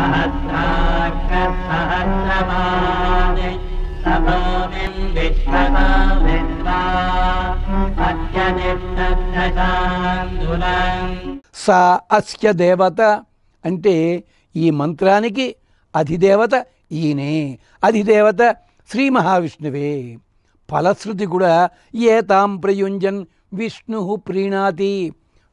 सहस्राक्षसहस्रपादे तपोमिं विश्वतो विश्वा अत्यनिष्ठशान्दुलम् సా అస్య దేవత అంటే ఈ మంత్రానికి అధిదేవత ఈయనే. అధిదేవత శ్రీ మహావిష్ణువే. ఫలశ్రుతి కూడా ఏతాం ప్రయుంజన్ విష్ణు ప్రీణాతి.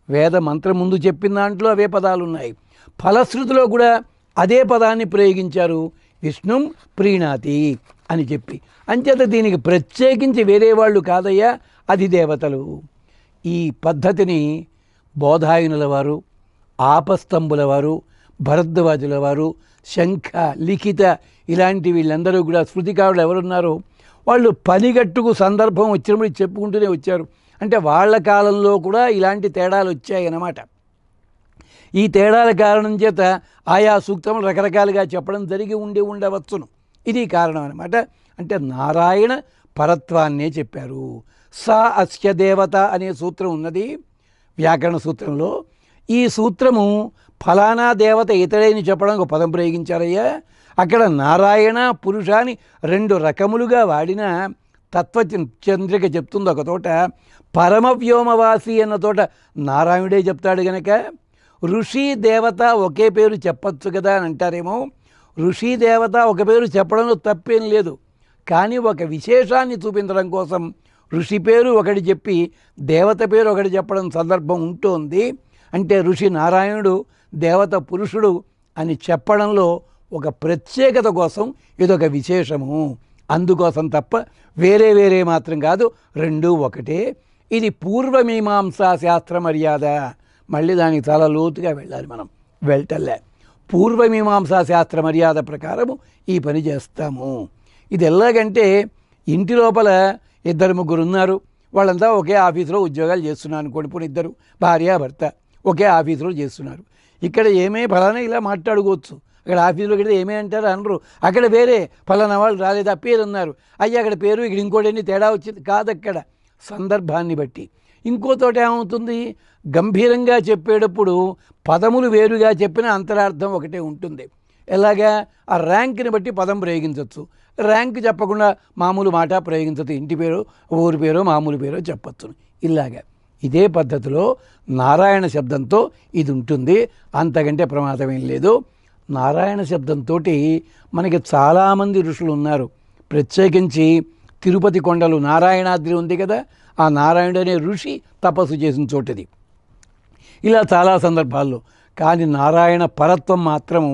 వేద మంత్రం ముందు చెప్పిన దాంట్లో అవే పదాలు ఉన్నాయి. ఫలశ్రుతిలో కూడా అదే పదాన్ని ప్రయోగించారు, విష్ణుం ప్రీణాతి అని చెప్పి. అంచేత దీనికి ప్రత్యేకించి వేరే వాళ్ళు కాదయ్యా అధిదేవతలు. ఈ పద్ధతిని బోధాయనుల వారు, ఆపస్తంభుల వారు, భరద్వాజుల వారు, శంఖ లిఖిత ఇలాంటి వీళ్ళందరూ కూడా శృతికారులు ఎవరున్నారో వాళ్ళు పనిగట్టుకు సందర్భం వచ్చినప్పుడు చెప్పుకుంటూనే వచ్చారు. అంటే వాళ్ళ కాలంలో కూడా ఇలాంటి తేడాలు వచ్చాయి అన్నమాట. ఈ తేడాల కారణం చేత ఆయా సూక్తములు రకరకాలుగా చెప్పడం జరిగి ఉండవచ్చును. ఇది కారణం అన్నమాట. అంటే నారాయణ పరత్వాన్నే చెప్పారు. సా అస్య దేవత అనే సూత్రం ఉన్నది వ్యాకరణ సూత్రంలో. ఈ సూత్రము ఫలానా దేవత ఇతడైని చెప్పడానికి ఒక పదం ప్రయోగించారయ్యా. అక్కడ నారాయణ పురుషాన్ని రెండు రకములుగా వాడిన తత్వచంద్రిక చెప్తుంది ఒక తోట. పరమవ్యోమవాసి అన్న తోట నారాయణుడే చెప్తాడు గనక ఋషి దేవత ఒకే పేరు చెప్పచ్చు కదా అని అంటారేమో. ఋషి దేవత ఒక పేరు చెప్పడంలో తప్పేం లేదు. కానీ ఒక విశేషాన్ని చూపించడం కోసం ఋషి పేరు ఒకటి చెప్పి దేవత పేరు ఒకటి చెప్పడం సందర్భం ఉంటుంది. అంటే ఋషి నారాయణుడు, దేవత పురుషుడు అని చెప్పడంలో ఒక ప్రత్యేకత కోసం ఇదొక విశేషము. అందుకోసం తప్ప వేరే వేరే మాత్రం కాదు, రెండూ ఒకటే. ఇది పూర్వమీమాంసా శాస్త్ర మర్యాద. మళ్ళీ దానికి చాలా లోతుగా వెళ్ళాలి, మనం వెళ్ళటల్లే. పూర్వమీమాంసా శాస్త్ర మర్యాద ప్రకారము ఈ పని చేస్తాము. ఇది ఎలాగంటే ఇంటి లోపల ఇద్దరు ముగ్గురు ఉన్నారు, వాళ్ళంతా ఒకే ఆఫీసులో ఉద్యోగాలు చేస్తున్నారు అనుకోండి. పోనీ ఇద్దరు భార్యాభర్త ఒకే ఆఫీసులో చేస్తున్నారు. ఇక్కడ ఏమే ఫలానా ఇలా మాట్లాడుకోవచ్చు, అక్కడ ఆఫీసులో పెడితే ఏమే అంటారు అనరు. అక్కడ వేరే ఫలానా వాళ్ళు రాలేదు, ఆ పేరు ఉన్నారు, అయ్యా అక్కడ పేరు ఇక్కడ ఇంకోటి తేడా వచ్చింది కాదు. అక్కడ సందర్భాన్ని బట్టి ఇంకో తోట ఏమవుతుంది, గంభీరంగా చెప్పేటప్పుడు పదములు వేరుగా చెప్పిన అంతరార్థం ఒకటే ఉంటుంది. ఎలాగా ఆ ర్యాంక్ని బట్టి పదం ప్రయోగించవచ్చు, ర్యాంక్ చెప్పకుండా మామూలు మాట ప్రయోగించవచ్చు. ఇంటి పేరు, ఊరి పేరో, మామూలు పేరో చెప్పచ్చు. ఇలాగా ఇదే పద్ధతిలో నారాయణ శబ్దంతో ఇది ఉంటుంది. అంతకంటే ప్రమాదమేం లేదు. నారాయణ శబ్దంతో మనకి చాలామంది ఋషులు ఉన్నారు. ప్రత్యేకించి తిరుపతి కొండలు నారాయణాద్రి ఉంది కదా, ఆ నారాయణుడు అనే ఋషి తపస్సు చేసిన చోటది. ఇలా చాలా సందర్భాల్లో. కానీ నారాయణ పరత్వం మాత్రము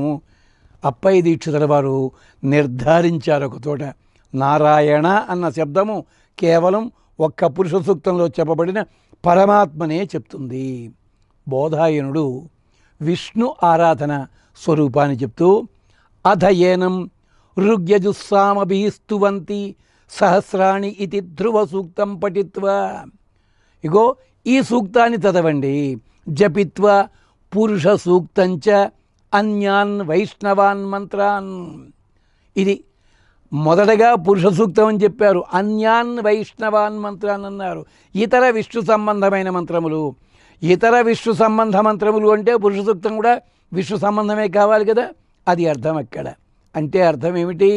అప్పయ్య దీక్షితుల వారు నిర్ధారించారు ఒక చోట. నారాయణ అన్న శబ్దము కేవలం ఒక్క పురుష సూక్తంలో చెప్పబడిన పరమాత్మనే చెప్తుంది. బోధాయనుడు విష్ణు ఆరాధన స్వరూపాన్ని చెప్తూ అధయేనం ఋగ్యజుస్సామభిస్తువంతి సహస్రాణి ఇది ధ్రువ సూక్తం పఠిత్వా. ఇగో ఈ సూక్తాన్ని చదవండి, జపిత్వా పురుష సూక్తంచ అన్యాన్ వైష్ణవాన్ మంత్రాన్. ఇది మొదటగా పురుష సూక్తం అని చెప్పారు, అన్యాన్ వైష్ణవాన్ మంత్రాన్ అన్నారు. ఇతర విష్ణు సంబంధమైన మంత్రములు. ఇతర విష్ణు సంబంధ మంత్రములు అంటే పురుష సూక్తం కూడా విష్ణు సంబంధమే కావాలి కదా, అది అర్థం అక్కడ. అంటే అర్థం ఏమిటి,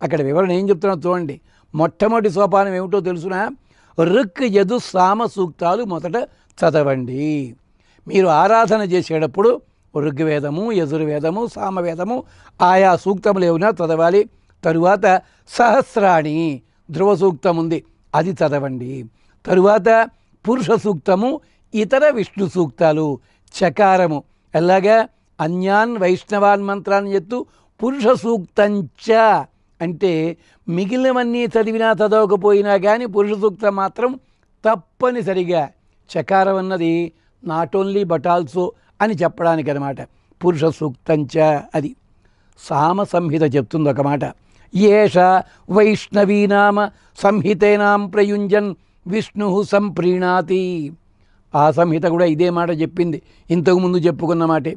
అక్కడ వివరణ ఏం చెప్తున్నా చూడండి. మొట్టమొదటి సోపానం ఏమిటో తెలుసునా, ఋక్ యజు సామ సూక్తాలు మొదట చదవండి. మీరు ఆరాధన చేసేటప్పుడు ఋగ్వేదము, యజుర్వేదము, సామవేదము ఆయా సూక్తములు ఏమైనా చదవాలి. తరువాత సహస్రాణి ధ్రువ సూక్తం ఉంది, అది చదవండి. తరువాత పురుష సూక్తము, ఇతర విష్ణు సూక్తాలు, చకారము. ఎలాగా అన్యాన్ వైష్ణవాన్ మంత్రాన్ని ఎత్తు పురుష సూక్తంచ అంటే మిగిలినవన్నీ చదివినా చదవకపోయినా కానీ పురుష సూక్తం మాత్రం తప్పనిసరిగా. చకారం అన్నది నాట్ ఓన్లీ బట్ ఆల్సో అని చెప్పడానికి అనమాట. పురుష సూక్తంచ అది. సామ సంహిత చెప్తుంది ఒక మాట, ఏష వైష్ణవీనామ సంహితేనాం ప్రయుంజన్ విష్ణు సంప్రీణాతి. ఆ సంహిత కూడా ఇదే మాట చెప్పింది, ఇంతకుముందు చెప్పుకున్న మాటే.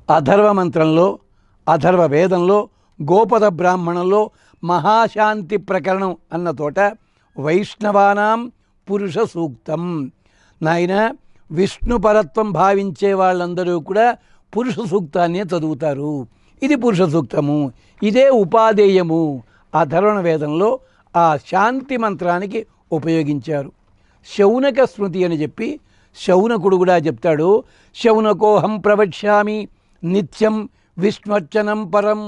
అథర్వ మంత్రంలో, అథర్వ వేదంలో, గోపద బ్రాహ్మణంలో మహాశాంతి ప్రకరణం అన్న తోట వైష్ణవానాం పురుష సూక్తం. నాయన విష్ణు పరత్వం భావించే వాళ్ళందరూ కూడా పురుష సూక్తాన్నే చదువుతారు. ఇది పురుష సూక్తము. ఇదే ఉపాదేయము అధర్వణ వేదంలో ఆ శాంతి మంత్రానికి ఉపయోగించారు. శౌనక స్మృతి అని చెప్పి శౌనకుడు కూడా చెప్తాడు. శౌనకోహం ప్రవక్ష్యామి నిత్యం విష్ణుర్చనం పరం.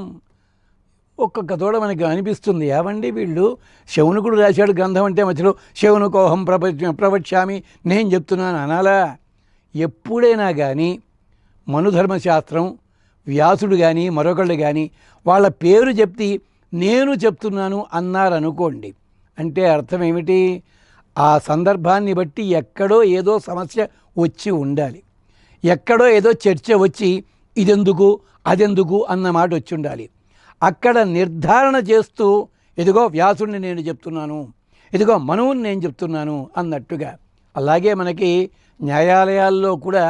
ఒక్కొక్క తోడ మనకి అనిపిస్తుంది, ఏవండి వీళ్ళు శౌనకుడు రాశాడు గ్రంథం అంటే మధ్యలో శౌనకోహం ప్రవక్ష్యామి నేను చెప్తున్నాను అనాలా? ఎప్పుడైనా కానీ మనుధర్మశాస్త్రం వ్యాసుడు కానీ మరొకళ్ళు కానీ వాళ్ళ పేరు చెప్తే నేను చెప్తున్నాను అన్నారనుకోండి, అంటే అర్థం ఏమిటి? ఆ సందర్భాన్ని బట్టి ఎక్కడో ఏదో సమస్య వచ్చి ఉండాలి, ఎక్కడో ఏదో చర్చ వచ్చి ఇదెందుకు అదెందుకు అన్న మాట వచ్చి ఉండాలి. అక్కడ నిర్ధారణ చేస్తూ ఇదిగో వ్యాసుడిని నేను చెప్తున్నాను, ఇదిగో మనువుని నేను చెప్తున్నాను అన్నట్టుగా. అలాగే మనకి న్యాయాలయాల్లో కూడా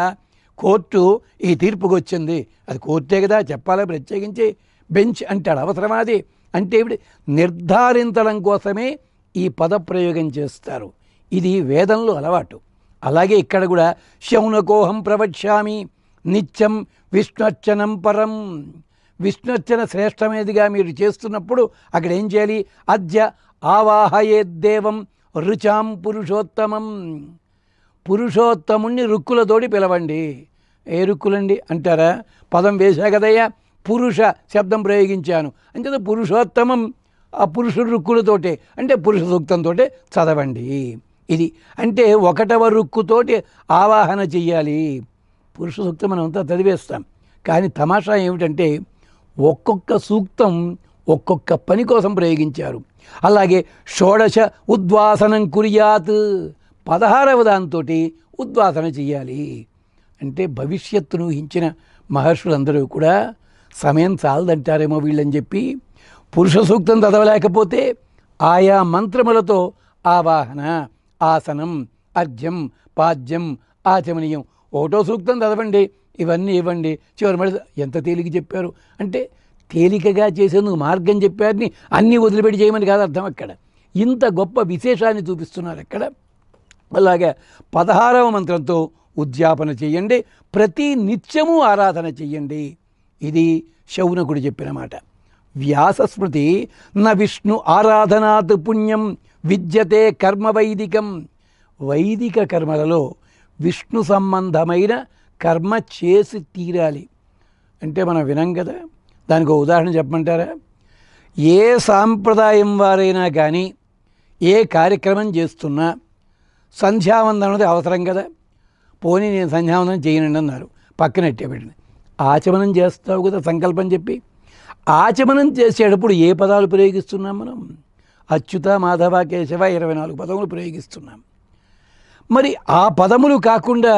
కోర్టు ఈ తీర్పుకు వచ్చింది, అది కోర్టే కదా చెప్పాలా, ప్రత్యేకించి బెంచ్ అంటాడు. అవసరమాది అంటే ఇప్పుడు నిర్ధారించడం కోసమే ఈ పదప్రయోగం చేస్తారు. ఇది వేదంలో అలవాటు. అలాగే ఇక్కడ కూడా శౌనకోహం ప్రవక్ష్యామి నిత్యం విష్ణుర్చనం పరం. విష్ణుర్చన శ్రేష్టమైనదిగా మీరు చేస్తున్నప్పుడు అక్కడ ఏం చేయాలి? అద్య ఆవాహయేద్దేవం రుచాం పురుషోత్తమం. పురుషోత్తముణ్ణి రుక్కులతోటి పిలవండి. ఏ రుక్కులండి అంటారా? పదం వేశా కదయ్యా, పురుష శబ్దం ప్రయోగించాను అంటే పురుషోత్తమం ఆ పురుషుడు రుక్కులతోటే, అంటే పురుష సూక్తంతో చదవండి. ఇది అంటే 1వ రుక్కుతోటి ఆవాహన చెయ్యాలి. పురుష సూక్తం మనం అంతా చదివేస్తాం, కానీ తమాషా ఏమిటంటే ఒక్కొక్క సూక్తం ఒక్కొక్క పని కోసం ప్రయోగించారు. అలాగే షోడశ ఉద్వాసనం కుర్యాత్, 16వ దాంతో ఉద్వాసన చెయ్యాలి. అంటే భవిష్యత్తును ఊహించిన మహర్షులందరూ కూడా సమయం చాలదంటారేమో వీళ్ళని చెప్పి పురుష సూక్తం చదవలేకపోతే ఆయా మంత్రములతో ఆవాహన, ఆసనం, అర్ఘ్యం, పాద్యం, ఆచమనీయం 1వ సూక్తం చదవండి, ఇవన్నీ ఇవ్వండి. చివరి మళ్ళీ ఎంత తేలిక చెప్పారు అంటే తేలికగా చేసేందుకు మార్గం చెప్పారని అన్నీ వదిలిపెట్టి చేయమని కాదు అర్థం. అక్కడ ఇంత గొప్ప విశేషాన్ని చూపిస్తున్నారు అక్కడ. అలాగే 16వ మంత్రంతో ఉద్యాపన చెయ్యండి, ప్రతి నిత్యము ఆరాధన చెయ్యండి. ఇది శౌనకుడు చెప్పిన మాట. వ్యాసస్మృతి న విష్ణు ఆరాధనాత్ పుణ్యం విద్యతే కర్మ వైదికం. వైదిక కర్మలలో విష్ణు సంబంధమైన కర్మ చేసి తీరాలి. అంటే మనం వినం కదా, దానికి ఒక ఉదాహరణ చెప్పమంటారా? ఏ సాంప్రదాయం వారైనా కానీ ఏ కార్యక్రమం చేస్తున్నా సంధ్యావందనం అనేది అవసరం కదా. పోనీ నేను సంధ్యావందనం చేయనండి అన్నారు, పక్కనట్టే పెట్టింది. ఆచమనం చేస్తావు కదా సంకల్పం చెప్పి. ఆచమనం చేసేటప్పుడు ఏ పదాలు ప్రయోగిస్తున్నాం మనం? అచ్యుత, మాధవ, కేశవ 24 పదములు ప్రయోగిస్తున్నాం. మరి ఆ పదములు కాకుండా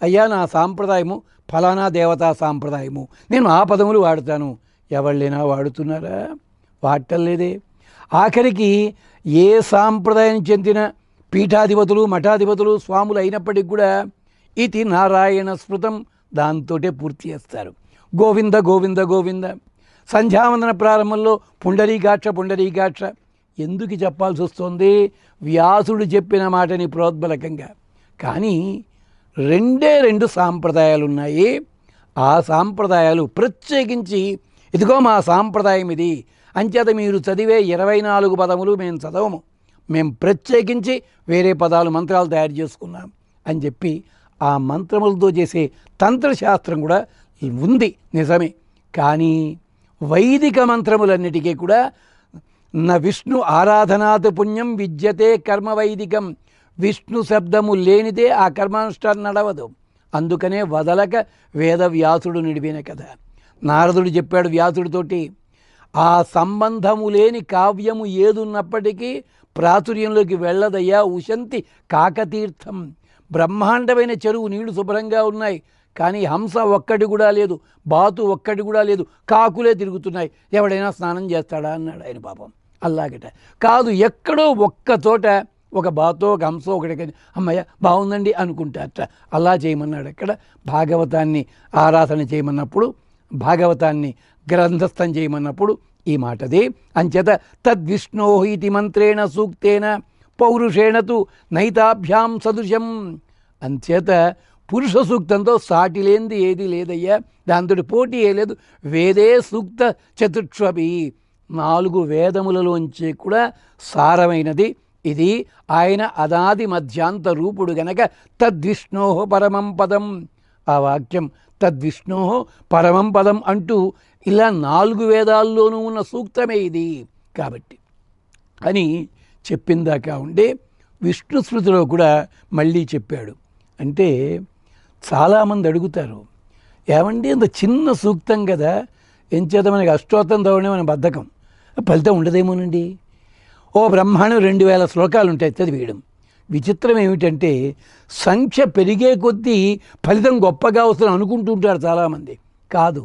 అయ్యా నా సాంప్రదాయము ఫలానా దేవతా సాంప్రదాయము, నేను ఆ పదములు వాడుతాను. ఎవళ్ళైనా వాడుతున్నారా? వాడటంలేదే. ఆఖరికి ఏ సాంప్రదాయం చెందిన పీఠాధిపతులు, మఠాధిపతులు, స్వాములు అయినప్పటికి కూడా ఇది నారాయణ స్మృతం దాంతోటే పూర్తి చేస్తారు. గోవింద గోవింద గోవింద. సంధ్యావందన ప్రారంభంలో పుండరీకాక్ష పుండరీకాక్ష ఎందుకు చెప్పాల్సి వస్తుంది? వ్యాసుడు చెప్పిన మాటని ప్రోద్బలకంగా. కానీ 2 సాంప్రదాయాలు ఉన్నాయి. ఆ సాంప్రదాయాలు ప్రత్యేకించి ఇదిగో మా సాంప్రదాయం ఇది అంచేత మీరు చదివే 24 పదములు మేము చదవము, మేము ప్రత్యేకించి వేరే పదాలు మంత్రాలు తయారు చేసుకున్నాం అని చెప్పి ఆ మంత్రములతో చేసే తంత్రశాస్త్రం కూడా ఉంది, నిజమే. కానీ వైదిక మంత్రములన్నిటికీ కూడా న విష్ణు ఆరాధనాత్ పుణ్యం విద్యతే కర్మ వైదికం. విష్ణు శబ్దము లేనిదే ఆ కర్మానుష్ఠానం నడవదు. అందుకనే వదలక వేదవ్యాసుడు నిడిపిన కథ. నారదుడు చెప్పాడు వ్యాసుడితోటి, ఆ సంబంధము లేని కావ్యము ఏదున్నప్పటికీ ప్రాచుర్యంలోకి వెళ్ళదయ్యా. ఉశంతి కాకతీర్థం. బ్రహ్మాండమైన చెరువు, నీళ్లు శుభ్రంగా ఉన్నాయి, కానీ హంస ఒక్కటి కూడా లేదు, బాతు ఒక్కటి కూడా లేదు, కాకులే తిరుగుతున్నాయి. ఎవడైనా స్నానం చేస్తాడా అన్నాడు ఆయన. పాపం అలాగట కాదు, ఎక్కడో ఒక్క చోట ఒక బాతో ఒక హంసో ఒకటి అమ్మయ్య బాగుందండి అనుకుంటారట. అలా చేయమన్నాడు. అక్కడ భాగవతాన్ని ఆరాధన చేయమన్నప్పుడు, భాగవతాన్ని గ్రంథస్థం చేయమన్నప్పుడు ఈ మాటదే. అంచేత తద్విష్ణో ఇది మంత్రేణ సూక్తేన పౌరుషేణ తు నైతాభ్యాం సదృశం. అంచేత పురుష సూక్తంతో సాటి లేనిది ఏది లేదయ్యా, దాంతో పోటీ ఏ లేదు. వేదే సూక్త చతుర్ష్వపి, 4 వేదములలోంచి కూడా సారమైనది ఇది. ఆయన అనాది మధ్యాంత రూపుడు గనక తద్విష్ణో పరమం పదం, ఆ వాక్యం తద్విష్ణో పరమం పదం అంటూ ఇలా 4 వేదాల్లోనూ ఉన్న సూక్తమే ఇది కాబట్టి అని చెప్పిందాకా ఉండే విష్ణు స్మృతిలో కూడా మళ్ళీ చెప్పాడు. అంటే చాలామంది అడుగుతారు, ఏమండి అంత చిన్న సూక్తం కదా, ఏం చేత మనకి అష్టోత్తరం చదవడం మన బద్ధకం, ఫలితం ఉండదేమోనండి. ఓ బ్రహ్మాండం 2000 శ్లోకాలు ఉంటాయి చదివేయడం. విచిత్రం ఏమిటంటే సంఖ్య పెరిగే కొద్దీ ఫలితం గొప్పగా వస్తుందని అనుకుంటుంటారు చాలామంది. కాదు,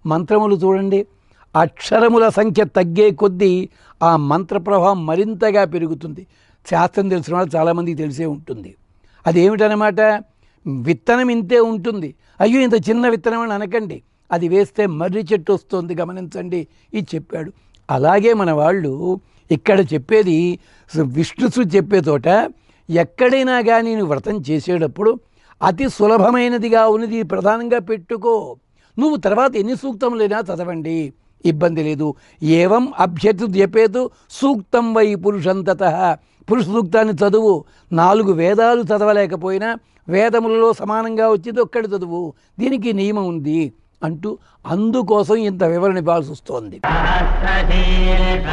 మంత్రములు చూడండి, అక్షరముల సంఖ్య తగ్గే కొద్దీ ఆ మంత్ర ప్రభావం మరింతగా పెరుగుతుంది. శాస్త్రం తెలిసిన వాళ్ళు చాలామందికి తెలిసే ఉంటుంది. అదేమిటనమాట, విత్తనం ఇంతే ఉంటుంది, అయ్యో ఇంత చిన్న విత్తనం అని అనకండి, అది వేస్తే మర్రి చెట్టు వస్తుంది గమనించండి, ఇది చెప్పాడు. అలాగే మన వాళ్ళు ఇక్కడ చెప్పేది విష్ణుసు చెప్పే చోట ఎక్కడైనా కానీ నువ్వు వ్రతం చేసేటప్పుడు అతి సులభమైనదిగా ఉన్నది ప్రధానంగా పెట్టుకో. నువ్వు తర్వాత ఎన్ని సూక్తములైనా చదవండి, ఇబ్బంది లేదు. ఏవం అభ్యర్థి జపేతు సూక్తం వై పురుషంతతః, పురుష సూక్తాన్ని చదువు. 4 వేదాలు చదవలేకపోయినా వేదములలో సమానంగా వచ్చింది ఒక్కటి చదువు, దీనికి నియమం ఉంది అంటూ అందుకోసం ఇంత వివరణ ఇవ్వాల్సి వస్తోంది. సహస్రశీర్ష